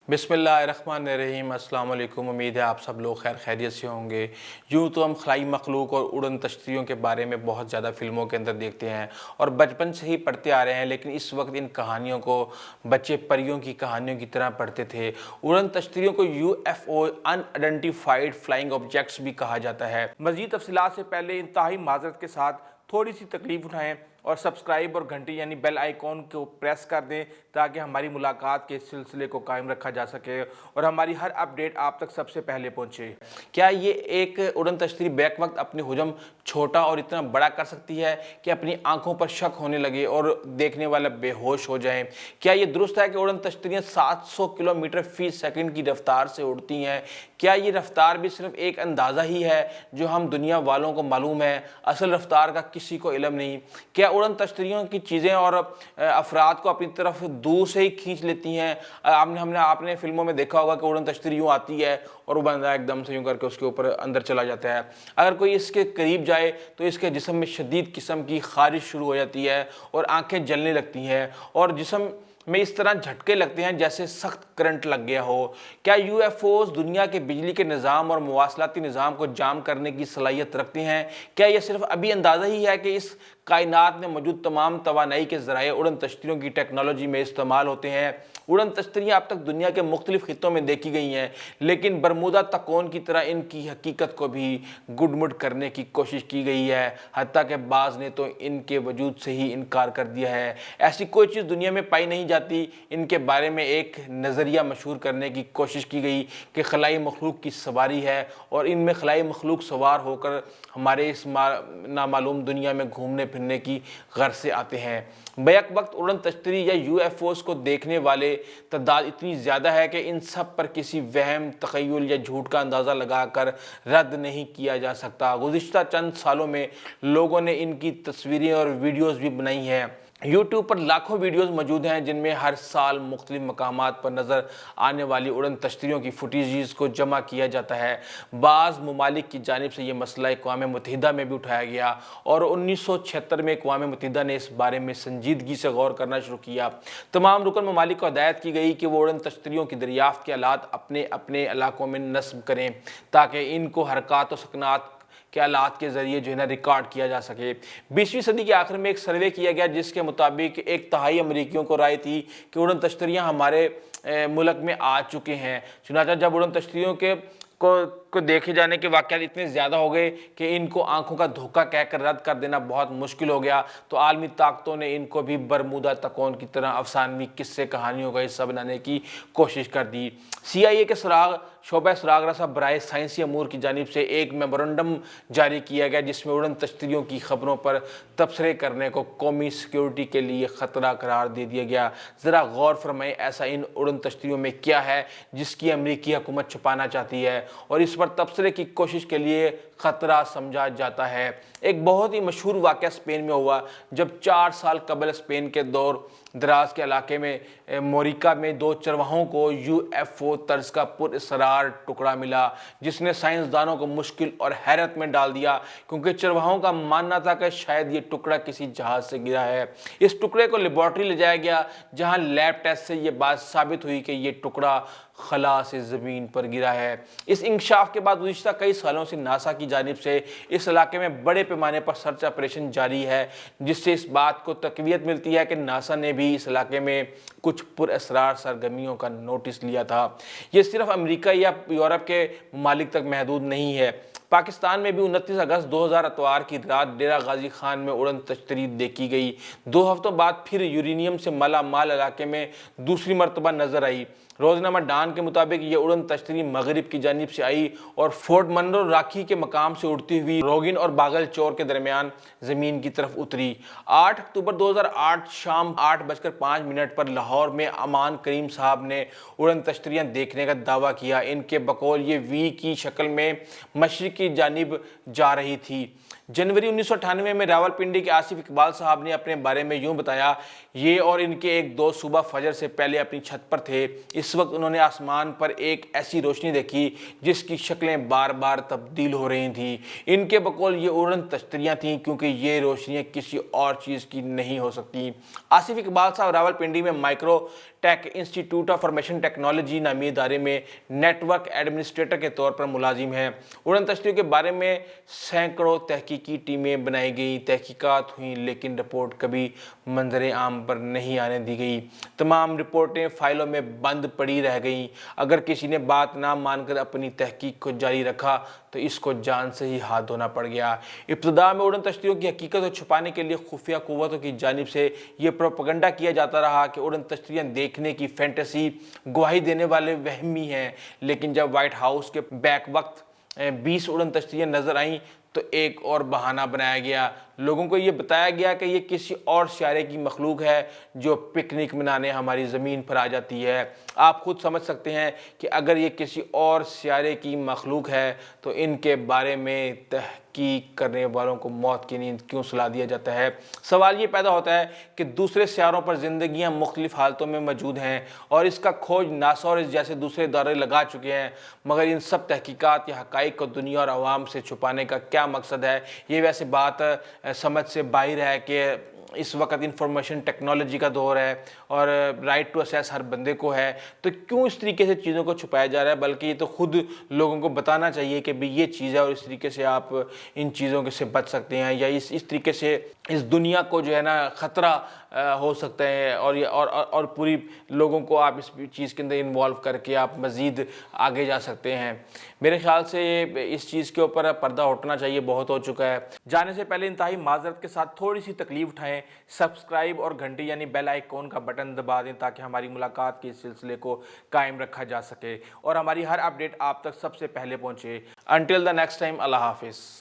बिस्मिल्लाहिर्रहमानिर्रहीम। अस्सलाम वालेकुम। उम्मीद है आप सब लोग खैर खैरियत से होंगे। यूँ तो हम खलाई मखलूक और उड़न तश्तियों के बारे में बहुत ज़्यादा फ़िल्मों के अंदर देखते हैं और बचपन से ही पढ़ते आ रहे हैं, लेकिन इस वक्त इन कहानियों को बच्चे परियों की कहानियों की तरह पढ़ते थे। उड़न तश्तियों को UFO अनआइडेंटिफाइड फ्लाइंग ऑब्जेक्ट्स भी कहा जाता है। मज़ीद तफसीलात से पहले इंतहाई माज़रत के साथ थोड़ी सी तकलीफ़ उठाएँ और सब्सक्राइब और घंटी यानी बेल आइकॉन को प्रेस कर दें ताकि हमारी मुलाकात के सिलसिले को कायम रखा जा सके और हमारी हर अपडेट आप तक सबसे पहले पहुंचे। क्या ये एक उड़न तश्तरी बैक वक्त अपनी हुजम छोटा और इतना बड़ा कर सकती है कि अपनी आंखों पर शक होने लगे और देखने वाला बेहोश हो जाए? क्या ये दुरुस्त है कि उड़न तश्तरियाँ 700 किलोमीटर फी सेकंड की रफ्तार से उड़ती हैं? क्या ये रफ्तार भी सिर्फ एक अंदाज़ा ही है जो हम दुनिया वालों को मालूम है, असल रफ्तार का किसी को इल्म नहीं? क्या उड़न तश्तरियों की चीज़ें और अफराद को अपनी तरफ दूर से ही खींच लेती हैं? आपने फिल्मों में देखा होगा कि उड़न तश्तरी यूँ आती है और वो बंदा एकदम से यूँ करके उसके ऊपर अंदर चला जाता है। अगर कोई इसके करीब जाए तो इसके जिस्म में शदीद किस्म की खारिश शुरू हो जाती है और आंखें जलने लगती हैं और जिस्म में इस तरह झटके लगते हैं जैसे सख्त करंट लग गया हो। क्या UFOs दुनिया के बिजली के निज़ाम और मवासलाती निज़ाम को जाम करने की सलाहियत रखते हैं? क्या यह सिर्फ अभी अंदाज़ा ही है कि इस कायनात में मौजूद तमाम तवानाई के ज़राए उड़न तश्तरियों की टेक्नोलॉजी में इस्तेमाल होते हैं? उड़न तश्तरियाँ अब तक दुनिया के मुख्तलिफ खित्तों में देखी गई हैं, लेकिन बरमूदा तकोन की तरह इनकी हकीकत को भी गुडमुड करने की कोशिश की गई है। हत्ता के बाज़ ने तो इनके वजूद से ही इनकार कर दिया है। ऐसी कोई चीज़ दुनिया में पाई नहीं जाती। इनके बारे में एक नज़रिया मशहूर करने की कोशिश की गई कि खलाई मखलूक की सवारी है और इनमें खलाई मखलूक सवार होकर हमारे इस नामालूम दुनिया में घूमने फिरने की गर्ज से आते हैं। बैक वक्त उड़न तश्तरी या UFOs को देखने वाले तादाद इतनी ज़्यादा है कि इन सब पर किसी वहम, तख़य्युल या झूठ का अंदाज़ा लगाकर रद्द नहीं किया जा सकता। गुज़िश्ता चंद सालों में लोगों ने इनकी तस्वीरें और वीडियोज़ भी बनाई हैं। यूट्यूब पर लाखों वीडियोज़ मौजूद हैं जिनमें हर साल मुख्तलिफ मकामात पर नज़र आने वाली उड़न तश्तरियों की फुटेजेस को जमा किया जाता है। बाज़ ममालिक की जानिब से ये मसला अक़वाम मुत्तहिदा में भी उठाया गया और 1976 में अक़वाम मुत्तहिदा ने इस बारे में संजीदगी से गौर करना शुरू किया। तमाम रुकन ममालिक को हिदायत की गई कि वो उड़न तश्तरियों की दरियाफ़त के आलात अपने अपने इलाकों में नस्ब करें ताकि इनको हरकत और सकनात के आलात के ज़रिए जो है ना रिकॉर्ड किया जा सके। 20वीं सदी के आखिर में एक सर्वे किया गया जिसके मुताबिक एक तिहाई अमरीकियों को राय थी कि उड़न तश्तरियाँ हमारे मुल्क में आ चुके हैं। चुनांचे जब उड़न तश्तरियों को देखे जाने के वाक़यात इतने ज़्यादा हो गए कि इनको आंखों का धोखा कहकर रद्द कर देना बहुत मुश्किल हो गया, तो आलमी ताकतों ने इनको भी बरमूदा तकोन की तरह अफसानवी किस्से कहानियों का हिस्सा बनाने की कोशिश कर दी। CIA के शोबा सुराग रसा बराए साइंसी अमूर की जानिब से एक मेमोरेंडम जारी किया गया जिसमें उड़न तश्तरियों की खबरों पर तबसरे करने को कौमी सिक्योरिटी के लिए ख़तरा करार दे दिया गया। ज़रा गौर फरमाएं, ऐसा इन उड़न तश्तरियों में क्या है जिसकी अमरीकी हुकूमत छुपाना चाहती है और इस पर तबसरे की कोशिश के लिए ख़तरा समझा जाता है। एक बहुत ही मशहूर वाक़या स्पेन में हुआ जब 4 साल कबल स्पेन के दौर दराज के इलाके में मोरिका में 2 चरवाहों को UFO तर्ज का पुरअसरार टुकड़ा मिला जिसने साइंसदानों को मुश्किल और हैरत में डाल दिया, क्योंकि चरवाहों का मानना था कि शायद ये टुकड़ा किसी जहाज़ से गिरा है। इस टुकड़े को लेबॉर्ट्री ले जाया गया जहां लैब टेस्ट से ये बात साबित हुई कि ये टुकड़ा खला से ज़मीन पर गिरा है। इस इंकशाफ के बाद गुज़िश्ता कई सालों से नासा की जानिब से इस इलाके में बड़े पैमाने पर सर्च ऑपरेशन जारी है, जिससे इस बात को तक़वियत मिलती है कि नासा ने भी इस इलाके में कुछ पुरअसरार सरगर्मियों का नोटिस लिया था। ये सिर्फ अमेरिका या यूरोप के ममालिक तक महदूद नहीं है। पाकिस्तान में भी 29 अगस्त 2000 इतवार की रात डेरा गाजी खान में उड़न तश्तरी देखी गई। 2 हफ्तों बाद फिर यूरेनियम से माला माल इलाके में दूसरी मरतबा नजर आई। रोजनामा डान के मुताबिक ये उड़न तश्तरी मगरिब की जानिब से आई और फोर्ट मनरो राखी के मकाम से उड़ती हुई रोगिन और बागल चौर के दरमियान ज़मीन की तरफ उतरी। 8 अक्टूबर 2008 शाम 8:05 पर लाहौर में अमान करीम साहब ने उड़न तश्तरियाँ देखने का दावा किया। इनके बकौल ये V की शक्ल में मशरिक की जानिब जा रही थी। जनवरी 1998 में रावलपिंडी के आसिफ इकबाल साहब ने अपने बारे में यूं बताया, ये और इनके एक दोस्त सुबह फजर से पहले अपनी छत पर थे। इस वक्त उन्होंने आसमान पर एक ऐसी रोशनी देखी जिसकी शक्लें बार बार तब्दील हो रही थी। इनके बकौल ये उड़न तश्तरियाँ थीं, क्योंकि ये रोशनियाँ किसी और चीज़ की नहीं हो सकती। आसिफ इकबाल साहब रावलपिंडी में micro tech institute of formation technology नामी इदारे में नेटवर्क एडमिनिस्ट्रेटर के तौर पर मुलाजिम हैं। उड़न तश्तरियों के बारे में सैकड़ों तहकीकी टीमें बनाई गई, तहकीकात हुई, लेकिन रिपोर्ट कभी मंजर आम पर नहीं आने दी गई। तमाम रिपोर्टें फाइलों में बंद पड़ी रह गईं। अगर किसी ने बात ना मानकर अपनी तहकीक को जारी रखा तो इसको जान से ही हाथ धोना पड़ गया। इब्तिदा में उड़न तश्तरियों की हकीकत को छुपाने के लिए खुफिया कुव्वतों की जानिब से ये प्रोपेगेंडा किया जाता रहा कि उड़न तश्तरियाँ देखने की फैंटेसी गवाही देने वाले वहमी हैं। लेकिन जब व्हाइट हाउस के बैक वक्त 20 उड़न तश्तरियाँ नजर आईं तो एक और बहाना बनाया गया। लोगों को ये बताया गया कि ये किसी और सियारे की मखलूक है जो पिकनिक मनाने हमारी ज़मीन पर आ जाती है। आप खुद समझ सकते हैं कि अगर ये किसी और सियारे की मखलूक है तो इनके बारे में तहकीक करने वालों को मौत की नींद क्यों सुला दिया जाता है। सवाल ये पैदा होता है कि दूसरे सियारों पर ज़िंदगियाँ मुख्तलिफ हालतों में मौजूद हैं और इसका खोज नासा और इस जैसे दूसरे इदारे लगा चुके हैं, मगर इन सब तहकीकात या हक़ाइक़ को दुनिया और आवाम से छुपाने का क्या मकसद है। ये वैसे बात समझ से बाहर है कि इस वक्त इंफॉर्मेशन टेक्नोलॉजी का दौर है और राइट टू असेस हर बंदे को है, तो क्यों इस तरीके से चीज़ों को छुपाया जा रहा है। बल्कि ये तो खुद लोगों को बताना चाहिए कि भाई ये चीज़ है और इस तरीके से आप इन चीज़ों के से बच सकते हैं, या इस तरीके से इस दुनिया को जो है ना ख़तरा हो सकता है और पूरी लोगों को आप इस चीज़ के अंदर इन्वॉल्व करके आप मज़ीद आगे जा सकते हैं। मेरे ख्याल से इस चीज़ के ऊपर पर्दा उठना चाहिए, बहुत हो चुका है। जाने से पहले इंतहाई माजरत के साथ थोड़ी सी तकलीफ उठाएं, सब्सक्राइब और घंटी यानी बेल आइकॉन का बटन दबा दें ताकि हमारी मुलाकात के इस सिलसिले को कायम रखा जा सके और हमारी हर अपडेट आप तक सबसे पहले पहुँचे। अंटिल द नेक्स्ट टाइम, अल्लाह हाफिज़।